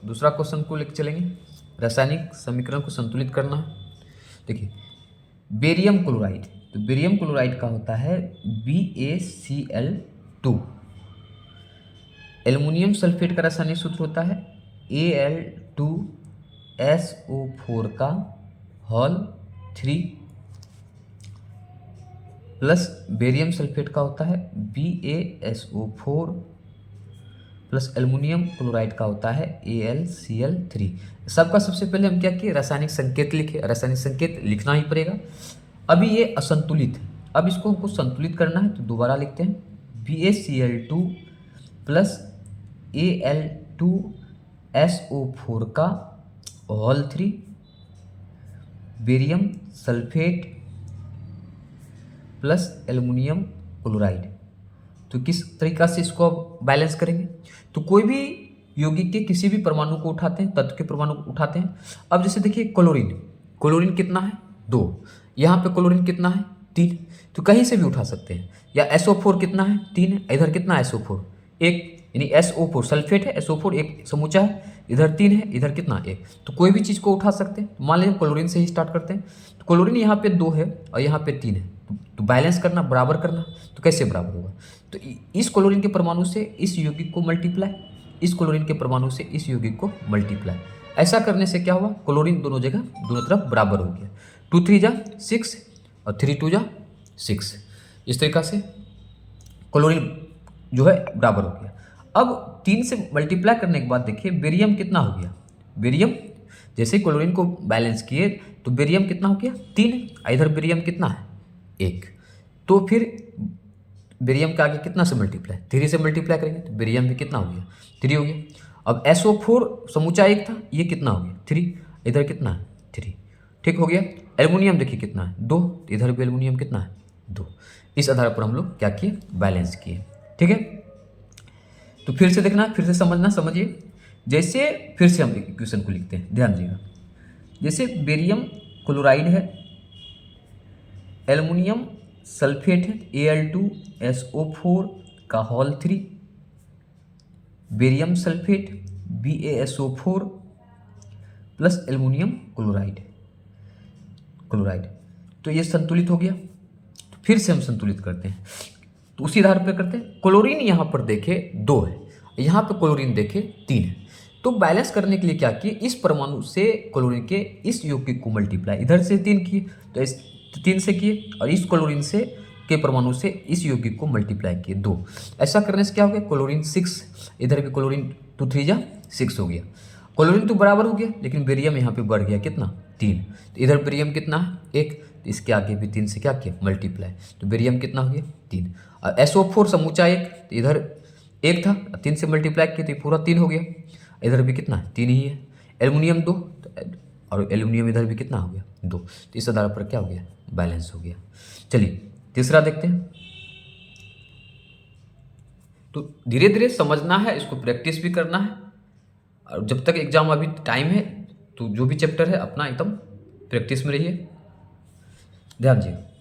दूसरा क्वेश्चन को लेकर चलेंगे। रासायनिक समीकरण को संतुलित करना। देखिए बेरियम क्लोराइड, तो बेरियम क्लोराइड का होता है BaCl2। एल्युमिनियम सल्फेट का रासायनिक सूत्र होता है Al2SO4 का होल 3 प्लस बेरियम सल्फेट का होता है BaSO4 प्लस एल्युमिनियम क्लोराइड का होता है AlCl3। सबका सबसे पहले हम क्या किए, रासायनिक संकेत लिखे। रासायनिक संकेत लिखना ही पड़ेगा। अभी ये असंतुलित है, अब इसको हमको संतुलित करना है, तो दोबारा लिखते हैं BaCl2 प्लस Al2SO4 का whole 3 barium sulphate plus aluminium chloride. तो किस तरीका से इसको अब बैलेंस करेंगे, तो कोई भी यौगिक के किसी भी परमाणु को उठाते हैं, तत्व के परमाणु को उठाते हैं। अब जैसे देखिए क्लोरीन, क्लोरीन कितना है 2, यहाँ पे क्लोरीन कितना है 3, तो कहीं से भी उठा सकते हैं। या SO4 कितना है 3 है, इधर कितना है SO4 1, यानी SO4 सल्फेट है, SO4 एक समूचा है, इधर 3 है, इधर कितना 1, तो कोई भी चीज़ को उठा सकते हैं। मान लीजिए क्लोरीन से ही स्टार्ट करते हैं, तो क्लोरीन यहाँ पे 2 है और यहाँ पे 3 है, तो बैलेंस करना, बराबर करना, तो कैसे बराबर होगा, तो इस क्लोरीन के परमाणु से इस यौगिक को मल्टीप्लाई, इस क्लोरीन के परमाणु से इस यौगिक को मल्टीप्लाई। ऐसा करने से क्या हुआ, क्लोरीन दोनों जगह दोनों तरफ बराबर हो गया। 2 3 जा 6 और 3 2 जा 6, इस तरीका से क्लोरीन जो है बराबर हो गया। अब 3 से मल्टीप्लाई करने के बाद देखिए बेरियम कितना हो गया, बेरियम जैसे क्लोरीन को बैलेंस किए तो बेरियम कितना हो गया 3, इधर बेरियम कितना है 1, तो फिर बेरियम के आगे कितना से मल्टीप्लाई, 3 से मल्टीप्लाई करेंगे तो बेरियम भी कितना हो गया 3 हो गया। अब SO4 समूचा 1 था, ये कितना हो गया 3, इधर कितना है 3, ठीक हो गया। एल्युमिनियम देखिए कितना है 2, तो इधर भी एल्युमिनियम कितना है 2। इस आधार पर हम लोग क्या किए, बैलेंस किए, ठीक है। तो फिर से देखना, फिर से समझना, समझिए। जैसे फिर से हम इक्वेशन को लिखते हैं, ध्यान दीजिएगा। जैसे बेरियम क्लोराइड है, एल्युमिनियम सल्फेट है Al2SO4 का whole 3, barium sulphate BaSO4 plus aluminium chloride, तो ये संतुलित हो गया। तो फिर से हम संतुलित करते हैं, तो उसी आधार पर करते हैं। क्लोरीन यहाँ पर देखे 2 है, यहाँ पर क्लोरीन देखे 3 है, तो बैलेंस करने के लिए क्या किए, इस परमाणु से क्लोरीन के इस यौगिक को मल्टीप्लाई, इधर से 3 किए तो इस 3 से किए, और इस क्लोरीन से के परमाणु से इस यौगिक को मल्टीप्लाई किए 2। ऐसा करने से क्या हो गया, क्लोरीन 6, इधर भी क्लोरीन 2 3 जा 6 हो गया। क्लोरीन तो बराबर हो गया, लेकिन बेरियम यहाँ पे बढ़ गया कितना 3, तो इधर बेरियम कितना है 1, तो इसके आगे भी 3 से क्या किया मल्टीप्लाई, तो बेरियम कितना हो गया 3। और SO4 समूचा 1, तो इधर 1 था, 3 से मल्टीप्लाई किया तो पूरा 3 हो गया, इधर भी कितना 3 ही है। एल्युमिनियम 2, और एल्युमिनियम इधर भी कितना हो गया 2, तो इस आधार पर क्या हो गया, बैलेंस हो गया। चलिए तीसरा देखते हैं। तो धीरे धीरे समझना है, इसको प्रैक्टिस भी करना है, और जब तक एग्जाम अभी टाइम है तो जो भी चैप्टर है अपना एकदम प्रैक्टिस में रहिए, ध्यान दीजिए।